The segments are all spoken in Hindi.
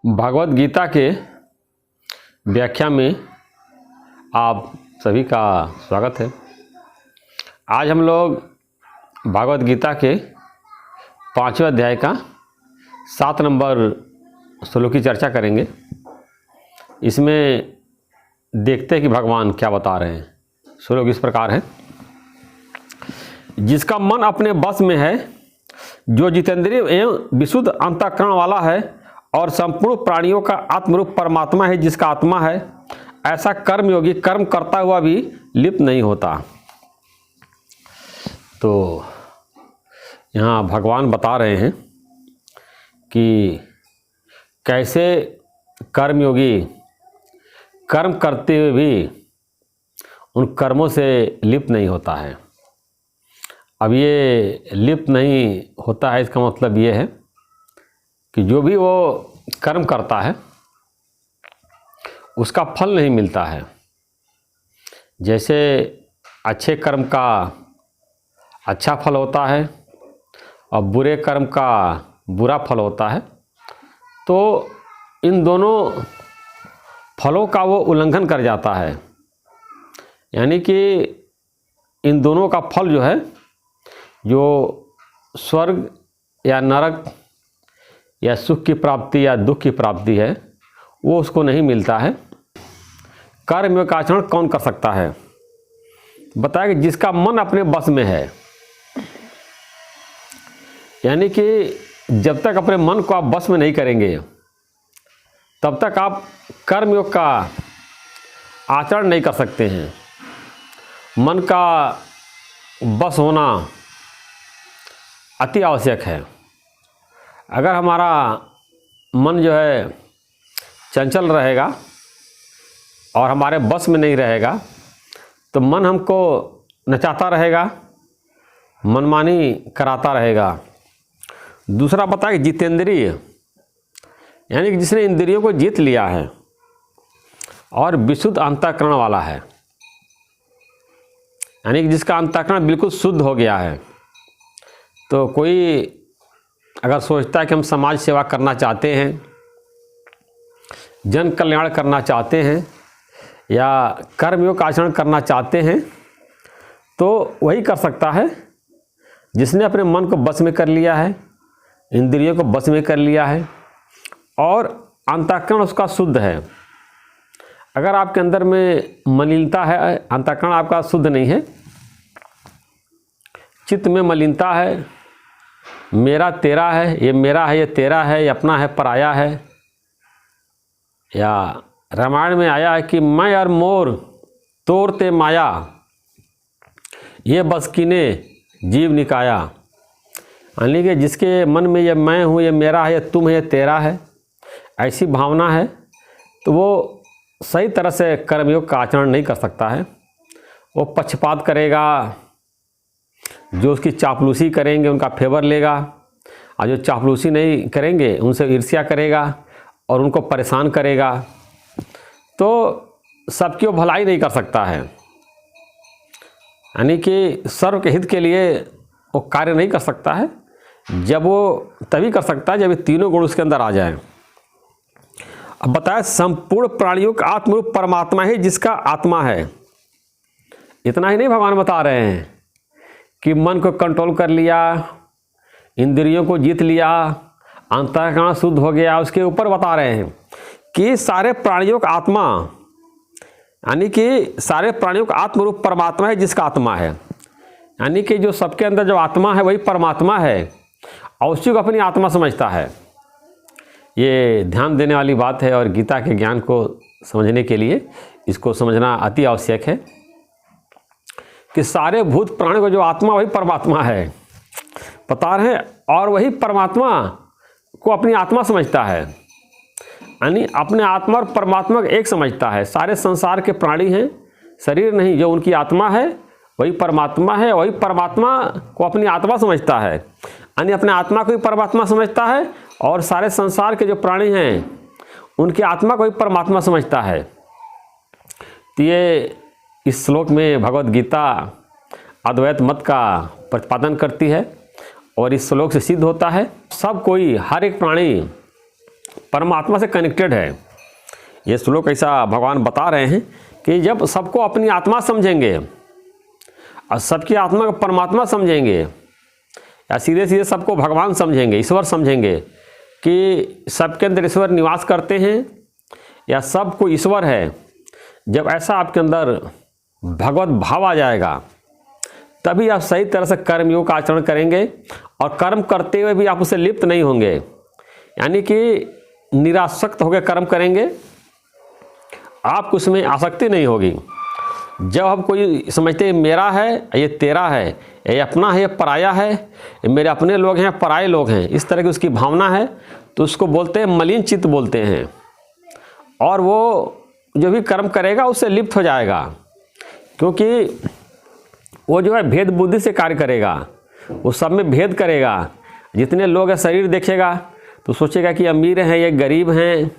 भागवत गीता के व्याख्या में आप सभी का स्वागत है। आज हम लोग भागवत गीता के 5वें अध्याय का 7 नंबर श्लोक की चर्चा करेंगे। इसमें देखते हैं कि भगवान क्या बता रहे हैं। श्लोक इस प्रकार है। जिसका मन अपने बस में है, जो जितेंद्रिय एवं विशुद्ध अंतःकरण वाला है और संपूर्ण प्राणियों का आत्मरूप परमात्मा है, जिसका आत्मा है, ऐसा कर्मयोगी कर्म करता हुआ भी लिप्त नहीं होता। तो यहाँ भगवान बता रहे हैं कि कैसे कर्मयोगी कर्म करते हुए भी उन कर्मों से लिप्त नहीं होता है। अब ये लिप्त नहीं होता है, इसका मतलब ये है कि जो भी वो कर्म करता है उसका फल नहीं मिलता है। जैसे अच्छे कर्म का अच्छा फल होता है और बुरे कर्म का बुरा फल होता है, तो इन दोनों फलों का वो उल्लंघन कर जाता है। यानी कि इन दोनों का फल जो है, जो स्वर्ग या नरक या सुख की प्राप्ति या दुख की प्राप्ति है, वो उसको नहीं मिलता है। कर्म का आचरण कौन कर सकता है? बताया कि जिसका मन अपने बस में है। यानी कि जब तक अपने मन को आप बस में नहीं करेंगे, तब तक आप कर्मयोग का आचरण नहीं कर सकते हैं। मन का बस होना अति आवश्यक है। अगर हमारा मन जो है चंचल रहेगा और हमारे बस में नहीं रहेगा, तो मन हमको नचाता रहेगा, मनमानी कराता रहेगा। दूसरा बताया कि जितेंद्रिय, यानी कि जिसने इंद्रियों को जीत लिया है और विशुद्ध अंतःकरण वाला है, यानी कि जिसका अंतःकरण बिल्कुल शुद्ध हो गया है। तो कोई अगर सोचता है कि हम समाज सेवा करना चाहते हैं, जन कल्याण करना चाहते हैं या कर्मयोग का आचरण करना चाहते हैं, तो वही कर सकता है जिसने अपने मन को बस में कर लिया है, इंद्रियों को बस में कर लिया है और अंतःकरण उसका शुद्ध है। अगर आपके अंदर में मलिनता है, अंतःकरण आपका शुद्ध नहीं है, चित्त में मलिनता है, मेरा तेरा है, ये मेरा है, ये तेरा है, ये अपना है, पराया है, या रामायण में आया है कि मैं और मोर तोड़ते माया, ये बस कीने जीव निकाया। यानी कि जिसके मन में ये मैं हूँ, ये मेरा है, ये तुम है, ये तेरा है, ऐसी भावना है, तो वो सही तरह से कर्मयोग का आचरण नहीं कर सकता है। वो पक्षपात करेगा, जो उसकी चापलूसी करेंगे उनका फेवर लेगा, और जो चापलूसी नहीं करेंगे उनसे ईर्ष्या करेगा और उनको परेशान करेगा। तो सबकी वो भलाई नहीं कर सकता है। यानी कि सर्व के हित के लिए वो कार्य नहीं कर सकता है। जब वो तभी कर सकता है जब ये तीनों गुण उसके अंदर आ जाए। अब बताया संपूर्ण प्राणियों का आत्मरूप परमात्मा है, जिसका आत्मा है। इतना ही नहीं भगवान बता रहे हैं कि मन को कंट्रोल कर लिया, इंद्रियों को जीत लिया, अंतःकरण शुद्ध हो गया। उसके ऊपर बता रहे हैं कि सारे प्राणियों का आत्मा, यानी कि सारे प्राणियों का आत्मरूप परमात्मा है, जिसका आत्मा है। यानी कि जो सबके अंदर जो आत्मा है वही परमात्मा है और उसी को अपनी आत्मा समझता है। ये ध्यान देने वाली बात है और गीता के ज्ञान को समझने के लिए इसको समझना अति आवश्यक है कि सारे भूत प्राणियों का जो आत्मा वही परमात्मा है, बता रहे हैं। और वही परमात्मा को अपनी आत्मा समझता है, यानी अपने आत्मा और परमात्मा को एक समझता है। सारे संसार के प्राणी हैं, शरीर नहीं, जो उनकी आत्मा है वही परमात्मा है। वही परमात्मा को अपनी आत्मा समझता है, यानी अपने आत्मा को ही परमात्मा समझता है और सारे संसार के जो प्राणी हैं उनकी आत्मा को ही परमात्मा समझता है। तो ये इस श्लोक में भगवत गीता अद्वैत मत का प्रतिपादन करती है और इस श्लोक से सिद्ध होता है सब कोई, हर एक प्राणी परमात्मा से कनेक्टेड है। ये श्लोक ऐसा भगवान बता रहे हैं कि जब सबको अपनी आत्मा समझेंगे और सबकी आत्मा को परमात्मा समझेंगे, या सीधे सीधे सबको भगवान समझेंगे, ईश्वर समझेंगे कि सबके अंदर ईश्वर निवास करते हैं या सब कोई ईश्वर है, जब ऐसा आपके अंदर भगवत भाव आ जाएगा तभी आप सही तरह से कर्मयोग का आचरण करेंगे और कर्म करते हुए भी आप उससे लिप्त नहीं होंगे, यानी कि निरासक्त होकर कर्म करेंगे, आपको उसमें आसक्ति नहीं होगी। जब हम कोई समझते हैं मेरा है, ये तेरा है, ये अपना है, ये पराया है, ये मेरे अपने लोग हैं, पराए लोग हैं, इस तरह की उसकी भावना है, तो उसको बोलते हैं मलिन चित्त बोलते हैं। और वो जो भी कर्म करेगा उससे लिप्त हो जाएगा, क्योंकि वो जो है भेद बुद्धि से कार्य करेगा, वो सब में भेद करेगा। जितने लोग हैं शरीर देखेगा तो सोचेगा कि अमीर हैं, ये गरीब हैं,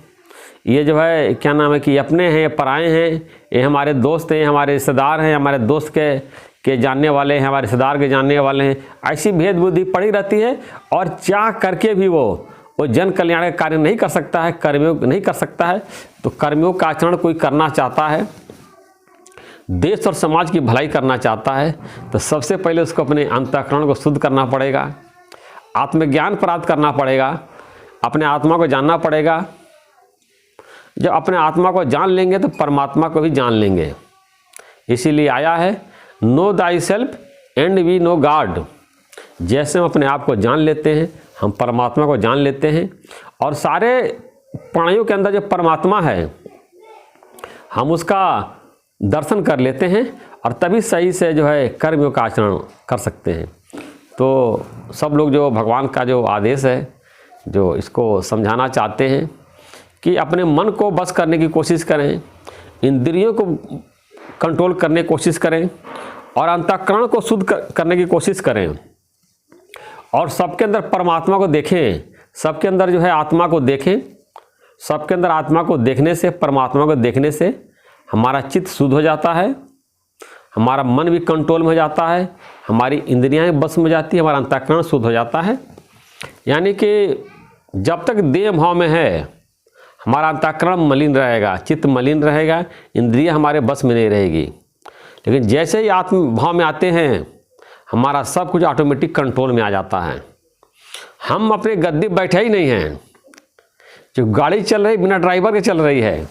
ये जो है क्या नाम है कि अपने हैं, ये पराए हैं, ये हमारे दोस्त हैं, हमारे रिश्तेदार हैं, हमारे दोस्त के जानने वाले हैं, हमारे रिश्तेदार के जानने वाले हैं। ऐसी भेद बुद्धि पड़ी रहती है और चाह करके भी वो जन कल्याण का कार्य नहीं कर सकता है, कर्मयोग नहीं कर सकता है। तो कर्मयोग का आचरण कोई करना चाहता है, देश और समाज की भलाई करना चाहता है, तो सबसे पहले उसको अपने अंतःकरण को शुद्ध करना पड़ेगा, आत्मज्ञान प्राप्त करना पड़ेगा, अपने आत्मा को जानना पड़ेगा। जब अपने आत्मा को जान लेंगे तो परमात्मा को भी जान लेंगे। इसीलिए आया है know thy self and we know God. जैसे हम अपने आप को जान लेते हैं, हम परमात्मा को जान लेते हैं, और सारे प्राणियों के अंदर जो परमात्मा है हम उसका दर्शन कर लेते हैं, और तभी सही से जो है कर्मयोग का आचरण कर सकते हैं। तो सब लोग जो भगवान का जो आदेश है, जो इसको समझाना चाहते हैं कि अपने मन को बस करने की कोशिश करें, इंद्रियों को कंट्रोल करने की कोशिश करें, और अंतःकरण को शुद्ध करने की कोशिश करें, और सबके अंदर परमात्मा को देखें, सबके अंदर जो है आत्मा को देखें। सबके अंदर आत्मा को देखने से, परमात्मा को देखने से हमारा चित्त शुद्ध हो जाता है, हमारा मन भी कंट्रोल में हो जाता है, हमारी इंद्रियां बस में जाती है, हमारा अंतःकरण शुद्ध हो जाता है। यानी कि जब तक देह भाव में है हमारा अंतःकरण मलिन रहेगा, चित्त मलिन रहेगा, इंद्रियां हमारे बस में नहीं रहेगी। लेकिन जैसे ही आत्म भाव में आते हैं हमारा सब कुछ ऑटोमेटिक कंट्रोल में आ जाता है। हम अपने गद्दे बैठे ही नहीं हैं, जो गाड़ी चल रही बिना ड्राइवर के चल रही है,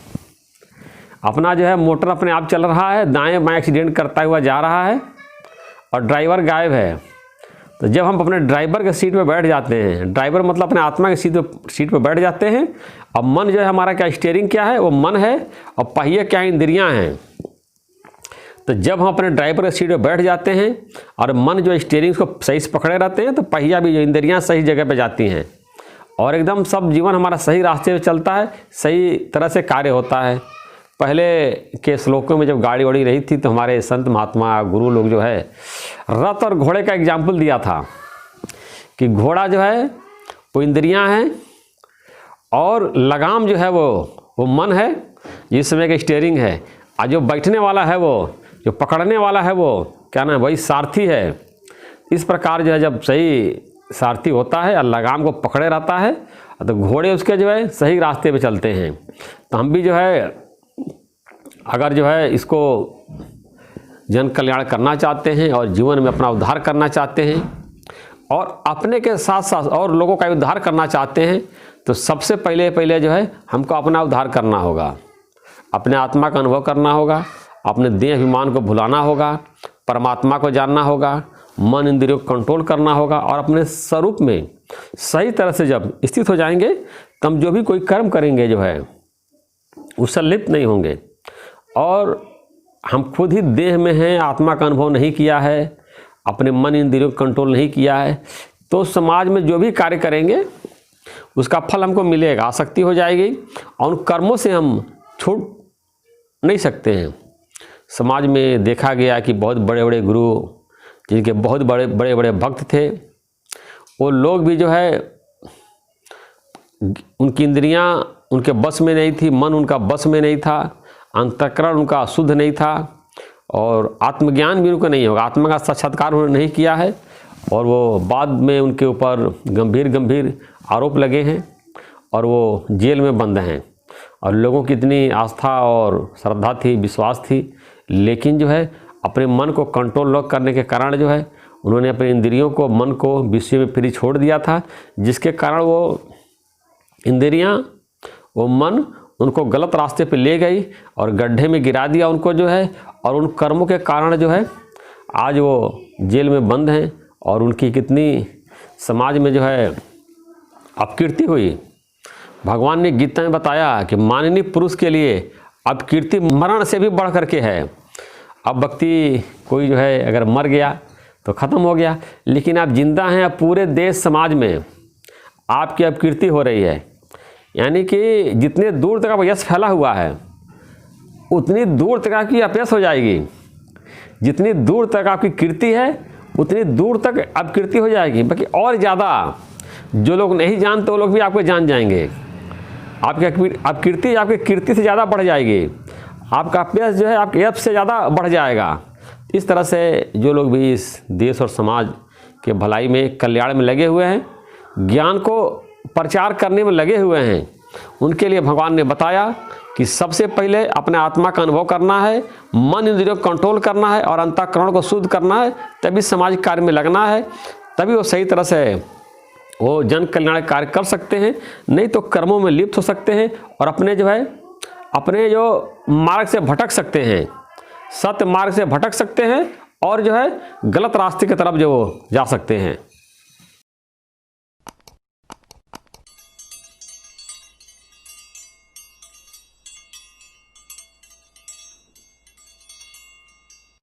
अपना जो है मोटर अपने आप चल रहा है, दाएं बाएं एक्सीडेंट करता हुआ जा रहा है और ड्राइवर गायब है। तो जब हम अपने ड्राइवर के सीट पे बैठ जाते हैं, ड्राइवर मतलब अपने आत्मा के सीट पे बैठ जाते हैं, अब मन जो है हमारा क्या, स्टीयरिंग क्या है, वो मन है, और पहिए क्या, इंद्रियां हैं। तो जब हम अपने ड्राइवर के सीट पे बैठ जाते हैं और मन जो स्टीयरिंग को सही से पकड़े रहते हैं, तो पहिया भी, जो इंद्रियां सही जगह पे जाती हैं, और एकदम सब जीवन हमारा सही रास्ते पे चलता है, सही तरह से कार्य होता है। पहले के श्लोकों में जब गाड़ी वाड़ी रही थी तो हमारे संत महात्मा गुरु लोग जो है रथ और घोड़े का एग्जाम्पल दिया था कि घोड़ा जो है वो इंद्रियां हैं, और लगाम जो है वो मन है, जिसमें कि स्टीयरिंग है, और जो बैठने वाला है, वो जो पकड़ने वाला है, वो क्या नाम है, वही सारथी है। इस प्रकार जो है जब सही सारथी होता है और लगाम को पकड़े रहता है, तो घोड़े उसके जो है सही रास्ते पे चलते हैं। तो हम भी जो है अगर जो है इसको जन कल्याण करना चाहते हैं और जीवन में अपना उद्धार करना चाहते हैं, और अपने के साथ साथ और लोगों का उद्धार करना चाहते हैं, तो सबसे पहले जो है हमको अपना उद्धार करना होगा, अपने आत्मा का अनुभव करना होगा, अपने देह अभिमान को भुलाना होगा, परमात्मा को जानना होगा, मन इंद्रियों को कंट्रोल करना होगा, और अपने स्वरूप में सही तरह से जब स्थित हो जाएंगे तब जो भी कोई कर्म करेंगे जो है उससे लिप्त नहीं होंगे। और हम खुद ही देह में हैं, आत्मा का अनुभव नहीं किया है, अपने मन इंद्रियों को कंट्रोल नहीं किया है, तो समाज में जो भी कार्य करेंगे उसका फल हमको मिलेगा, आसक्ति हो जाएगी, और उन कर्मों से हम छूट नहीं सकते हैं। समाज में देखा गया कि बहुत बड़े बड़े गुरु जिनके बहुत बड़े बड़े भक्त थे, वो लोग भी जो है उनकी इंद्रियां उनके बस में नहीं थी, मन उनका बस में नहीं था, अंतःकरण उनका शुद्ध नहीं था, और आत्मज्ञान भी उनको नहीं होगा, आत्मा का साक्षात्कार उन्होंने नहीं किया है, और वो बाद में उनके ऊपर गंभीर आरोप लगे हैं। और वो जेल में बंद हैं, और लोगों की इतनी आस्था और श्रद्धा थी, विश्वास थी, लेकिन जो है अपने मन को कंट्रोल न करने के कारण जो है उन्होंने अपने इंद्रियों को, मन को विषय में फ्री छोड़ दिया था, जिसके कारण वो इंद्रियां, वो मन उनको गलत रास्ते पे ले गई और गड्ढे में गिरा दिया उनको जो है, और उन कर्मों के कारण जो है आज वो जेल में बंद हैं और उनकी कितनी समाज में जो है अपकीर्ति हुई। भगवान ने गीता में बताया कि माननीय पुरुष के लिए अपकीर्ति मरण से भी बढ़ करके है। अब व्यक्ति कोई जो है अगर मर गया तो ख़त्म हो गया, लेकिन आप जिंदा हैं, अब पूरे देश समाज में आपकी अपकीर्ति हो रही है। यानी कि जितने दूर तक आपका यश फैला हुआ है उतनी दूर तक आपकी अपयश हो जाएगी, जितनी दूर तक आपकी कीर्ति है उतनी दूर तक अपकीर्ति हो जाएगी। बाकी और ज़्यादा जो लोग नहीं जानते वो लोग भी आपको जान जाएंगे, आपकी अपकीर्ति आपकी कीर्ति से ज़्यादा बढ़ जाएगी, आपका अपयश जो है आपके यश से ज़्यादा बढ़ जाएगा। इस तरह से जो लोग भी इस देश और समाज के भलाई में, कल्याण में लगे हुए हैं, ज्ञान को प्रचार करने में लगे हुए हैं, उनके लिए भगवान ने बताया कि सबसे पहले अपने आत्मा का अनुभव करना है, मन इंद्रियों को कंट्रोल करना है और अंतःकरण को शुद्ध करना है, तभी सामाजिक कार्य में लगना है, तभी वो सही तरह से वो जन कल्याण कार्य कर सकते हैं। नहीं तो कर्मों में लिप्त हो सकते हैं और अपने जो है अपने जो मार्ग से भटक सकते हैं, सत्य मार्ग से भटक सकते हैं और जो है गलत रास्ते की तरफ जो जा सकते हैं।